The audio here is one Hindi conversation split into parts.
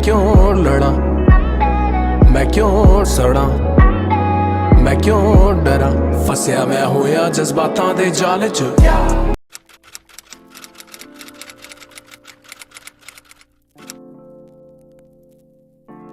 क्यों लड़ा, मैं क्यों सड़ा, मैं क्यों डरा, फसिया मैं होया जज्बातां दे जाल च।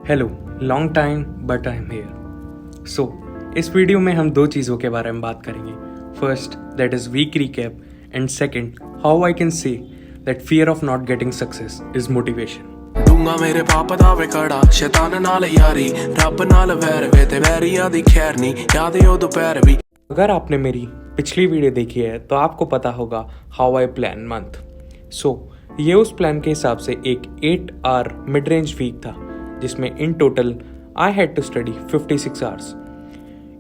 Hello, long time but I am here. So इस वीडियो में हम दो चीज़ों के बारे में बात करेंगे। First, that is week recap, and second, how I can say that fear of not getting success is motivation. दूंगा मेरे पाप दा वे कड़ा, शैतान नाल यारी, रब नाल वैर वे ते वैरियां दी खैर नी, याद ओ दोपहर भी। अगर आपने मेरी पिछली वीडियो देखी है तो आपको पता होगा हाउ आई प्लान मंथ। सो ये उस प्लान के हिसाब से एक 8 आवर मिड रेंज वीक था, जिसमें in total I had to study 56 hours.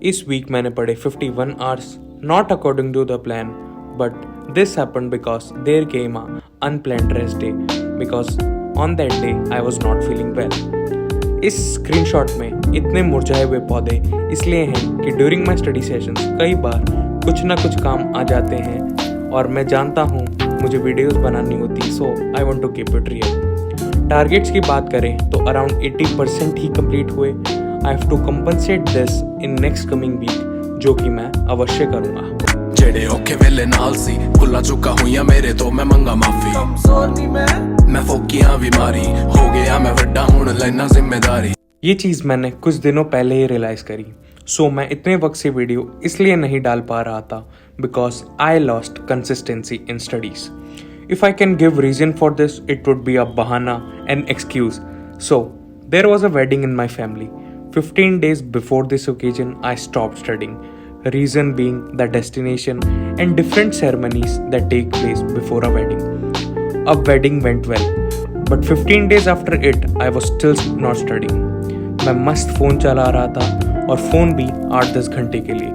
इस वीक मैंने पढ़े 51 hours, not according to the plan, but this happened because there came a unplanned rest day, because on that day I was not feeling well. इस स्क्रीनशॉट में इतने मुरझाए हुए पौधे इसलिए हैं कि ड्यूरिंग माई स्टडी सेशंस कई बार कुछ ना कुछ काम आ जाते हैं और मैं जानता हूँ मुझे वीडियोस बनानी होती, so I want to keep it real. Targets की बात करें तो अराउंड 80% ही कंप्लीट हुए। I have to compensate this in next coming week, जो कि मैं अवश्य करूँगा। जेड़े औखे वेले नाल सी भुला चुका हुई मेरे तो मैं मंगा माफी, कमजोर नहीं मैं फोकियां भी मारी, हो गया मैं वड्डा हुण लेना जिम्मेदारी। ये चीज़ मैंने कुछ दिनों पहले ही रियलाइज़ करी। सो मैं इतने वक्त से वीडियो इसलिए नहीं डाल पा रहा था because I lost consistency in studies. If I can give reason for this, it would be a bahana, an excuse. So, there was a wedding in my family. 15 days before this occasion, I stopped studying. Reason being the destination and different ceremonies that take place before a wedding. A wedding went well, but 15 days after it, I was still not studying. मैं मस्त फ़ोन चला रहा था और फ़ोन भी 8-10 घंटे के लिए,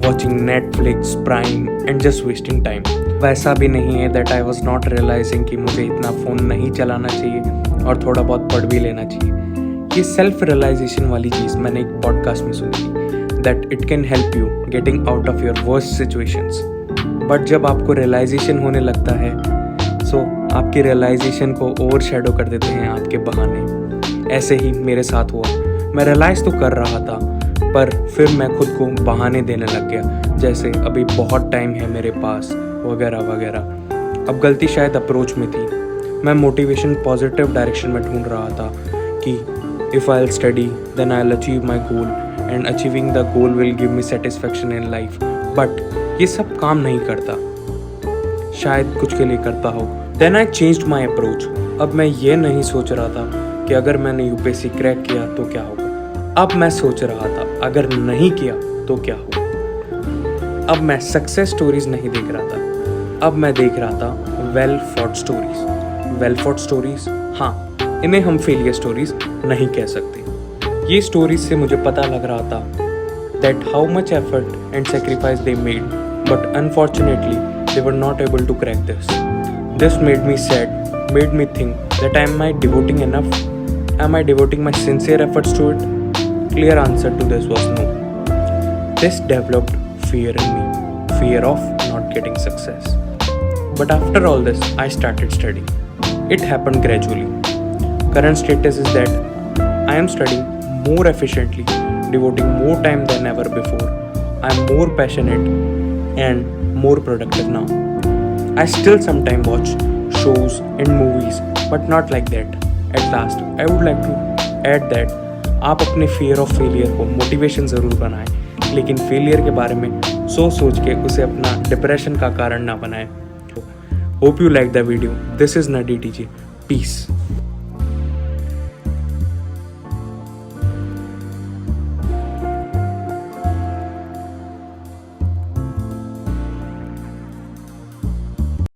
watching Netflix, Prime and just wasting time. वैसा भी नहीं है that I was not realizing कि मुझे इतना फ़ोन नहीं चलाना चाहिए और थोड़ा बहुत पढ़ भी लेना चाहिए। ये सेल्फ रियलाइजेशन वाली चीज़ मैंने एक पॉडकास्ट में सुनी थी, that it can help you getting out of your worst situations. But जब आपको रियलाइजेशन होने लगता है, सो आपकी रियलाइजेशन को ओवर शेडो कर देते हैं आपके बहाने। ऐसे ही मेरे साथ हुआ। मैं रियलाइज़ तो कर रहा था, पर फिर मैं खुद को बहाने देने लग गया, जैसे अभी बहुत टाइम है मेरे पास वगैरह वगैरह। अब गलती शायद अप्रोच में थी। मैं मोटिवेशन पॉजिटिव डायरेक्शन में ढूंढ रहा था कि if I will study then I will achieve my goal and achieving the goal will give me satisfaction in life. But ये सब काम नहीं करता, शायद कुछ के लिए करता हो। Then I changed my approach. अब मैं ये नहीं सोच रहा था कि अगर मैंने यूपीएससी क्रैक किया तो क्या होगा। अब मैं सोच रहा था अगर नहीं किया तो क्या होगा। अब मैं सक्सेस स्टोरीज नहीं देख रहा था, अब मैं देख रहा था well fought stories. Well fought stories, हाँ, इन्हें हम फेलियर स्टोरीज नहीं कह सकते। ये स्टोरीज से मुझे पता लग रहा था that how much effort and sacrifice they made, but unfortunately they were not able to crack this. This made me sad, made me think that am I devoting enough? Am I devoting my sincere efforts to it? Clear answer to this was no. This developed fear in me, fear of not getting success. But after all this, I started studying. It happened gradually. Current status is that I am studying more efficiently, devoting more time than ever before. I am more passionate and more productive now. I still sometimes watch shows and movies, but not like that. At last, I would like to add that आप अपने fear of failure को motivation ज़रूर बनाएं, लेकिन फेलियर के बारे में सोच के उसे अपना डिप्रेशन का कारण ना बनाएं। Hope you like the video. This is Nadi TJ. Piece.